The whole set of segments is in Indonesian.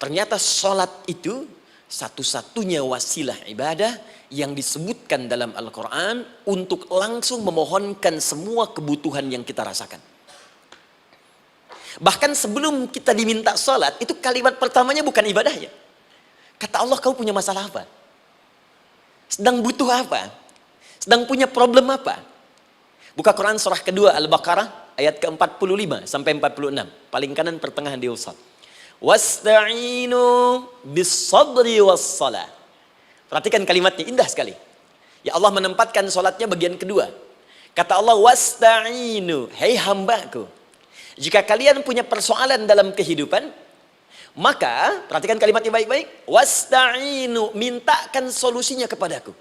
Ternyata sholat itu satu-satunya wasilah ibadah yang disebutkan dalam Al-Quran untuk langsung memohonkan semua kebutuhan yang kita rasakan. Bahkan sebelum kita diminta sholat, itu kalimat pertamanya bukan ibadahnya. Kata Allah, kau punya masalah apa? Sedang butuh apa? Sedang punya problem apa? Buka Quran surah kedua Al-Baqarah ayat ke-45 sampai 46. Paling kanan pertengahan di usad. Wasta'inu bis-sabri was-salah. Perhatikan kalimatnya, indah sekali. Ya Allah menempatkan sholatnya bagian kedua. Kata Allah, wasta'inu, hei hambaku, jika kalian punya persoalan dalam kehidupan, maka perhatikan kalimatnya baik-baik. Wasta'inu, mintakan solusinya kepadaku.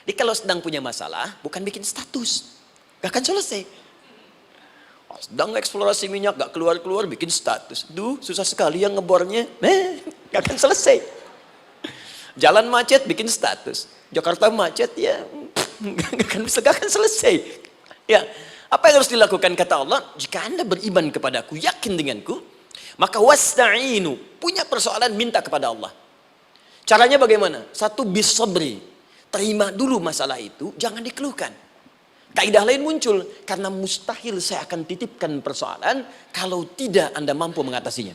Jadi kalau sedang punya masalah, bukan bikin status, gak akan selesai. Sedang eksplorasi minyak, gak keluar-keluar, bikin status. Duh, susah sekali yang ngebornya. Gak akan selesai. Jalan macet, bikin status. Jakarta macet, ya gak akan selesai. Ya, apa yang harus dilakukan? Kata Allah, jika Anda beriman kepadaku, yakin denganku, maka wasta'inu, punya persoalan, minta kepada Allah. Caranya bagaimana? Satu, bis-sabri, terima dulu masalah itu, jangan dikeluhkan. Kaidah lain muncul, karena mustahil saya akan titipkan persoalan kalau tidak Anda mampu mengatasinya.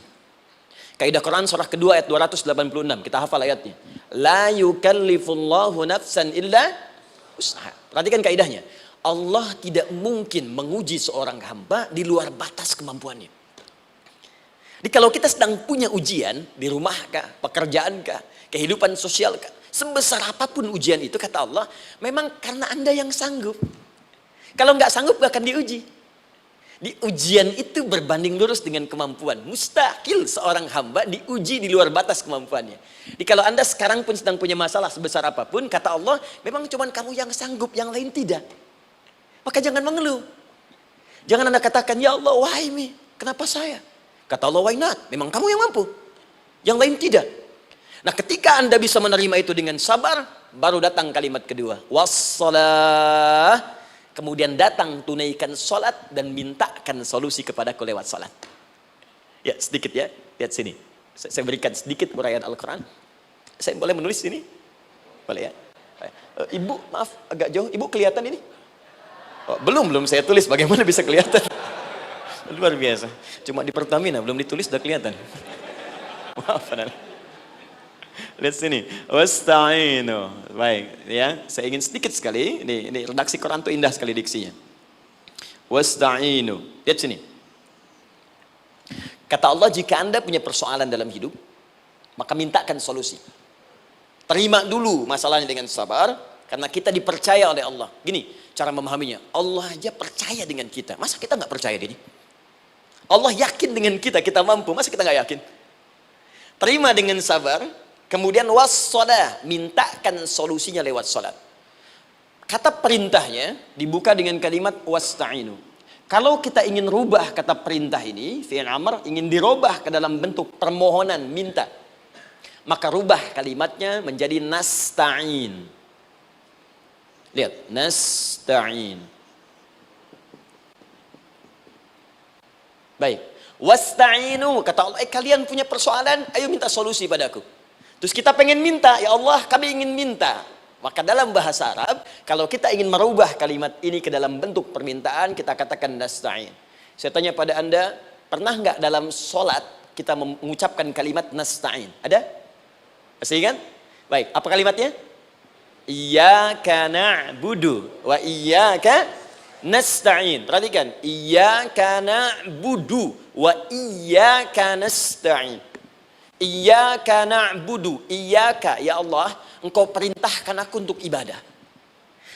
Kaidah Quran surah kedua ayat 286, kita hafal ayatnya. La yukallifullahu nafsan illa usaha. Perhatikan kaidahnya. Allah tidak mungkin menguji seorang hamba di luar batas kemampuannya. Jadi kalau kita sedang punya ujian di rumah kah, pekerjaan kah, kehidupan sosial kah, sebesar apapun ujian itu, kata Allah, memang karena Anda yang sanggup. Kalau nggak sanggup gak akan diuji. Di ujian itu berbanding lurus dengan kemampuan. Mustahil seorang hamba diuji di luar batas kemampuannya. Jadi kalau Anda sekarang pun sedang punya masalah sebesar apapun, kata Allah, memang cuma kamu yang sanggup, yang lain tidak. Maka jangan mengeluh. Jangan Anda katakan, ya Allah, why me? Kenapa saya? Kata Allah, why not? Memang kamu yang mampu. Yang lain tidak. Nah, ketika Anda bisa menerima itu dengan sabar, baru datang kalimat kedua. Wassalah. Kemudian datang, tunaikan sholat dan mintakan solusi kepadaku lewat sholat. Ya, sedikit ya. Lihat sini. Saya berikan sedikit uraian Al-Quran. Saya boleh menulis ini? Boleh ya? Ibu, maaf, agak jauh. Ibu kelihatan ini? Oh, belum saya tulis. Bagaimana bisa kelihatan? Luar biasa. Cuma di Pertamina, belum ditulis sudah kelihatan. Maaf, lihat sini, wasta'inu. Baik, ya. Saya ingin sedikit sekali. Ini redaksi Quran itu indah sekali diksinya. Wasta'inu. Lihat sini. Kata Allah, jika Anda punya persoalan dalam hidup, maka mintakan solusi. Terima dulu masalahnya dengan sabar, karena kita dipercaya oleh Allah. Gini, cara memahaminya. Allah aja percaya dengan kita. Masa kita nggak percaya diri? Allah yakin dengan kita mampu. Masa kita nggak yakin? Terima dengan sabar. Kemudian wassalah, mintakan solusinya lewat salat. Kata perintahnya dibuka dengan kalimat wasta'inu. Kalau kita ingin rubah kata perintah ini, fi'il amr, ingin dirubah ke dalam bentuk permohonan, minta, maka rubah kalimatnya menjadi nasta'in. Lihat, nasta'in. Baik, wasta'inu, kata Allah, kalian punya persoalan, ayo minta solusi padaku. Terus kita pengen minta, ya Allah kami ingin minta. Maka dalam bahasa Arab, kalau kita ingin merubah kalimat ini ke dalam bentuk permintaan, kita katakan nasta'in. Saya tanya pada Anda, pernah nggak dalam sholat kita mengucapkan kalimat nasta'in? Ada? Masih ingat? Baik, apa kalimatnya? Iyyaka na'budu wa iyyaka nasta'in. Perhatikan, iyyaka na'budu wa iyyaka nasta'in. Iyyaka na'budu, iyyaka, ya Allah, engkau perintahkan aku untuk ibadah.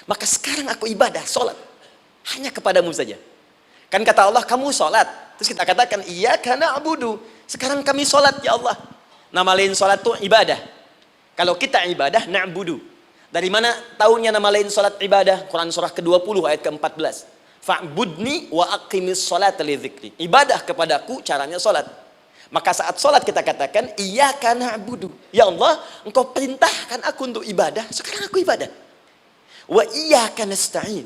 Maka sekarang aku ibadah, sholat. Hanya kepadamu saja. Kan kata Allah, kamu sholat. Terus kita katakan, iyyaka na'budu. Sekarang kami sholat, ya Allah. Nama lain sholat itu ibadah. Kalau kita ibadah, na'budu. Dari mana tahunya nama lain sholat ibadah? Quran surah ke-20 ayat ke-14. Fa'budni wa aqimis sholat li dzikri. Ibadah kepadaku, caranya sholat. Maka saat sholat kita katakan, iyyaka na'budu. Ya Allah, engkau perintahkan aku untuk ibadah. Sekarang aku ibadah. Wa iyyaka nasta'in.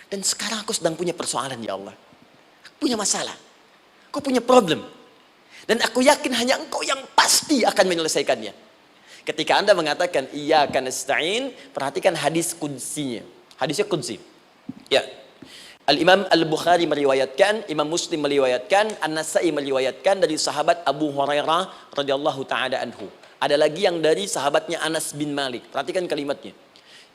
Dan sekarang aku sedang punya persoalan, ya Allah. Aku punya masalah. Aku punya problem. Dan aku yakin hanya Engkau yang pasti akan menyelesaikannya. Ketika Anda mengatakan iyyaka nasta'in, perhatikan hadis qudsinya. Hadisnya qudsi. Ya. Al-Imam Al-Bukhari meriwayatkan, Imam Muslim meriwayatkan, An-Nasa'i meriwayatkan dari sahabat Abu Hurairah radhiyallahu taala anhu. Ada lagi yang dari sahabatnya Anas bin Malik. Perhatikan kalimatnya.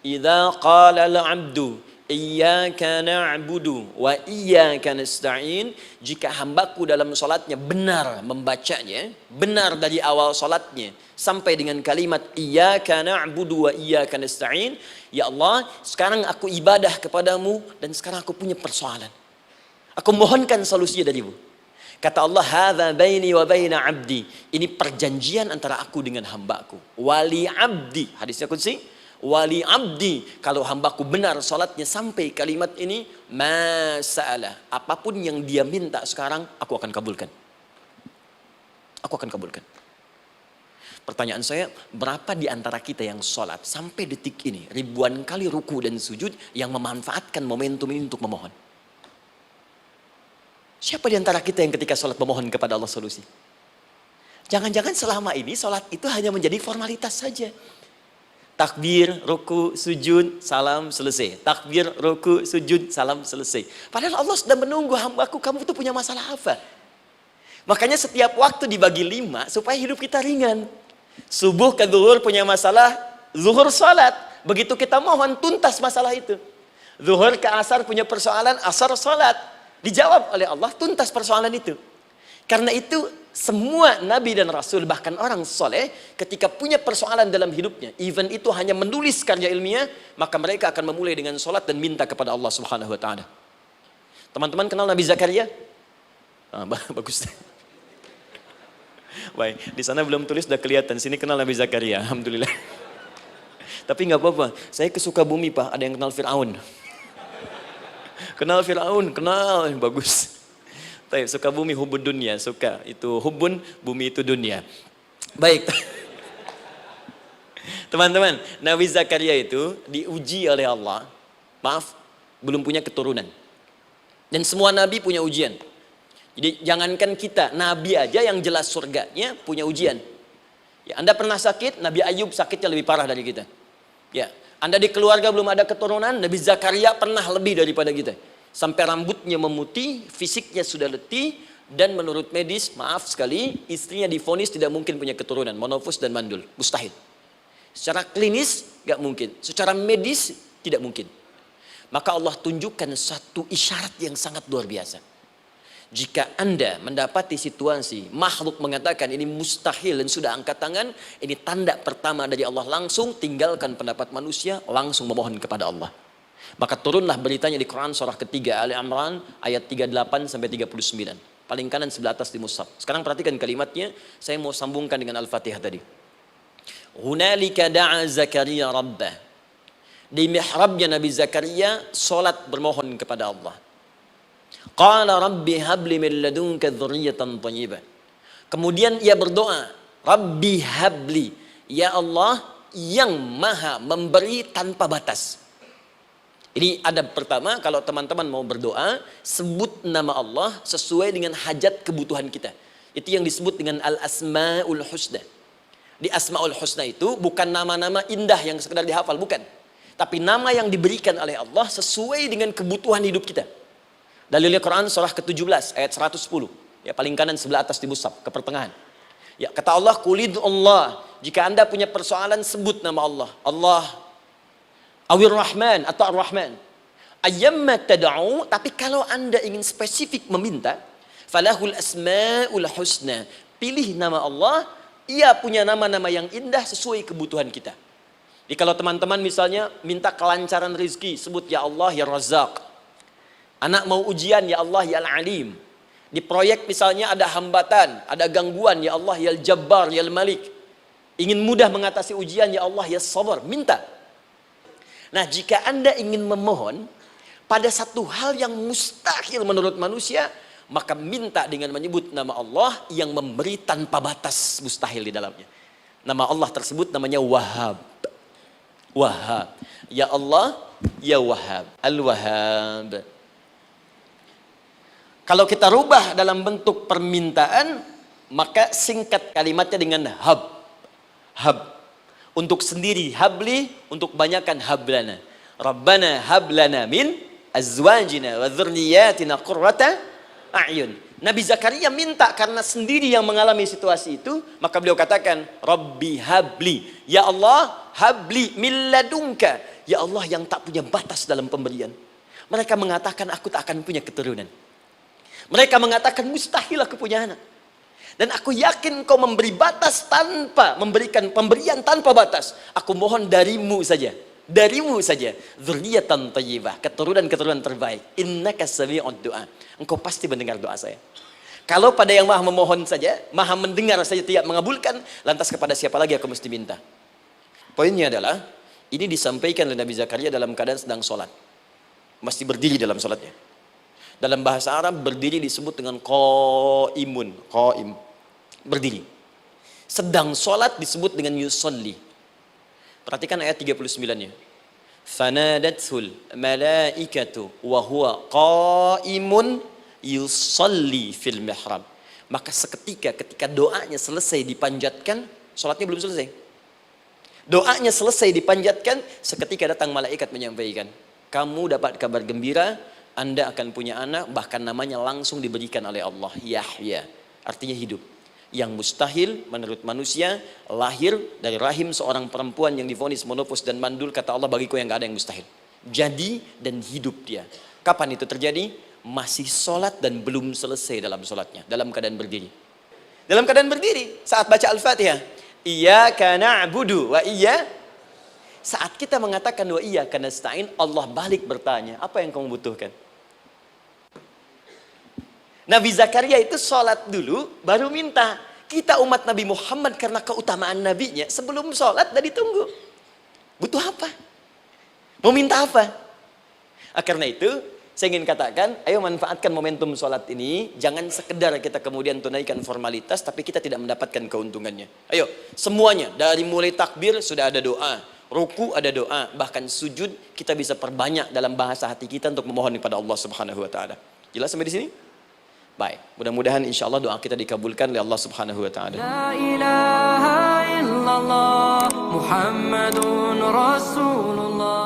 Idza qala al-'abdu iyyaka na'budu wa iyyaka nasta'in, jika hambaku dalam salatnya benar membacanya, benar dari awal salatnya sampai dengan kalimat iyyaka na'budu wa iyyaka nasta'in, ya Allah, sekarang aku ibadah kepadamu dan sekarang aku punya persoalan. Aku mohonkan solusinya darimu. Kata Allah, hadza baini wa baina 'abdi. Ini perjanjian antara aku dengan hambaku. Wali 'abdi. Hadisnya qudsi. Wali 'abdi, kalau hambaku benar salatnya sampai kalimat ini, masa'alah, apapun yang dia minta sekarang aku akan kabulkan. Aku akan kabulkan. Pertanyaan saya, berapa di antara kita yang sholat sampai detik ini ribuan kali ruku dan sujud yang memanfaatkan momentum ini untuk memohon? Siapa di antara kita yang ketika sholat memohon kepada Allah solusi? Jangan-jangan selama ini sholat itu hanya menjadi formalitas saja. Takbir, ruku, sujud, salam, selesai. Takbir, ruku, sujud, salam, selesai. Padahal Allah sudah menunggu hambaku, kamu itu punya masalah apa? Makanya setiap waktu dibagi 5 supaya hidup kita ringan. Subuh ke zuhur punya masalah, zuhur salat. Begitu kita mohon, tuntas masalah itu. Zuhur ke asar punya persoalan, asar salat. Dijawab oleh Allah, tuntas persoalan itu. Karena itu semua nabi dan rasul, bahkan orang soleh, ketika punya persoalan dalam hidupnya, even itu hanya menulis karya ilmiah, maka mereka akan memulai dengan sholat dan minta kepada Allah Subhanahu Wa Taala. Teman-teman kenal Nabi Zakaria? Bagus. Baik, di sana belum tulis, sudah kelihatan. Sini kenal Nabi Zakaria, alhamdulillah. Tapi nggak apa-apa. Saya ke Sukabumi, Pak. Ada yang kenal Fir'aun. Kenal Fir'aun, kenal, bagus. Baik, Sukabumi hubun dunia, suka itu hubun, bumi itu dunia. Baik. Teman-teman, Nabi Zakaria itu diuji oleh Allah. Maaf, belum punya keturunan. Dan semua nabi punya ujian. Jadi jangankan kita, nabi aja yang jelas surganya punya ujian. Ya, Anda pernah sakit, Nabi Ayub sakitnya lebih parah dari kita. Ya, Anda di keluarga belum ada keturunan, Nabi Zakaria pernah lebih daripada kita. Sampai rambutnya memutih, fisiknya sudah letih, dan menurut medis, maaf sekali, istrinya divonis tidak mungkin punya keturunan, monofus dan mandul, mustahil. Secara klinis, gak mungkin. Secara medis, tidak mungkin. Maka Allah tunjukkan satu isyarat yang sangat luar biasa. Jika Anda mendapati situasi, makhluk mengatakan ini mustahil dan sudah angkat tangan, ini tanda pertama dari Allah, langsung tinggalkan pendapat manusia, langsung memohon kepada Allah. Maka turunlah beritanya di Quran surah ketiga Ali Imran ayat 38 sampai 39. Paling kanan sebelah atas di mushaf. Sekarang perhatikan kalimatnya, saya mau sambungkan dengan Al-Fatihah tadi. Hunalika da'a Zakaria rabbah. Di mihrabnya Nabi Zakaria salat bermohon kepada Allah. Qala rabbi habli min ladunka dzurriyyatan thayyibah. Kemudian ia berdoa, Rabbi habli, ya Allah yang maha memberi tanpa batas. Ini adab pertama, kalau teman-teman mau berdoa, sebut nama Allah sesuai dengan hajat kebutuhan kita. Itu yang disebut dengan Al-Asma'ul Husna. Di Asma'ul Husna itu bukan nama-nama indah yang sekedar dihafal, bukan. Tapi nama yang diberikan oleh Allah sesuai dengan kebutuhan hidup kita. Dalilnya Quran surah ke-17 ayat 110. Ya, paling kanan sebelah atas di mushaf, ke pertengahan. Ya, kata Allah, Qulid Allah. Jika Anda punya persoalan, sebut nama Allah. Allah Awir Rahman atau Ar-Rahman. Ayyamma tad'u, tapi kalau Anda ingin spesifik meminta, falahul asmaul husna. Pilih nama Allah, ia punya nama-nama yang indah sesuai kebutuhan kita. Jadi kalau teman-teman misalnya minta kelancaran rezeki, sebut ya Allah ya Razzaq. Anak mau ujian, ya Allah ya Al-Alim. Di proyek misalnya ada hambatan, ada gangguan, ya Allah ya Al-Jabbar ya Al-Malik. Ingin mudah mengatasi ujian, ya Allah ya Sabar. Minta. Nah, jika Anda ingin memohon pada satu hal yang mustahil menurut manusia, maka minta dengan menyebut nama Allah yang memberi tanpa batas, mustahil di dalamnya. Nama Allah tersebut namanya Wahhab. Wahhab. Ya Allah, ya Wahhab. Al-Wahhab. Kalau kita rubah dalam bentuk permintaan, Maka singkat kalimatnya dengan hab. Hab. Untuk sendiri habli, untuk banyakkan hablana. Rabbana hablana min azwajina wa dzurriyyatina qurrata a'yun. Nabi Zakaria minta karena sendiri yang mengalami situasi itu, maka beliau katakan, Rabbi habli, ya Allah, habli min ladunka, ya Allah yang tak punya batas dalam pemberian. Mereka mengatakan aku tak akan punya keturunan. Mereka mengatakan mustahil aku punya anak. Dan aku yakin kau memberi batas tanpa memberikan pemberian tanpa batas. Aku mohon darimu saja. Darimu saja. Dzurriyyatan thayyibah, keturunan-keturunan terbaik. Innaka sami'ud du'a. Engkau pasti mendengar doa saya. Kalau pada yang maha memohon saja, maha mendengar saja tidak mengabulkan, lantas kepada siapa lagi aku mesti minta? Poinnya adalah, ini disampaikan oleh Nabi Zakaria dalam keadaan sedang sholat. Mesti berdiri dalam sholatnya. Dalam bahasa Arab berdiri disebut dengan qaimun, qaim, berdiri. Sedang sholat disebut dengan yusolli. Perhatikan ayat 39-nya. Fanadathul malaikatu wa huwa qaimun yusolli fil mihrab. Maka seketika ketika doanya selesai dipanjatkan, sholatnya belum selesai. Doanya selesai dipanjatkan, seketika datang malaikat menyampaikan, kamu dapat kabar gembira, Anda akan punya anak, bahkan namanya langsung diberikan oleh Allah, Yahya, artinya hidup. Yang mustahil menurut manusia, lahir dari rahim seorang perempuan yang divonis monopos dan mandul, kata Allah, bagiku yang gak ada yang mustahil. Jadi dan hidup dia. Kapan itu terjadi? Masih sholat dan belum selesai dalam sholatnya, dalam keadaan berdiri. Dalam keadaan berdiri, saat baca Al-Fatihah, Iyyaka na'budu wa saat kita mengatakan wa iyyaka nasta'in, Allah balik bertanya, apa yang kamu butuhkan? Nabi Zakaria itu sholat dulu, baru minta. Kita umat Nabi Muhammad karena keutamaan nabinya, sebelum sholat dah ditunggu. Butuh apa? Mau minta apa? Karena itu, saya ingin katakan, ayo manfaatkan momentum sholat ini. Jangan sekedar kita kemudian tunaikan formalitas, tapi kita tidak mendapatkan keuntungannya. Ayo, semuanya, dari mulai takbir sudah ada doa. Ruku ada doa, bahkan sujud kita bisa perbanyak dalam bahasa hati kita untuk memohon kepada Allah Subhanahu wa taala. Jelas sampai di sini? Baik, mudah-mudahan insyaallah doa kita dikabulkan oleh Allah Subhanahu wa taala. La ilaha illallah Muhammadun Rasulullah.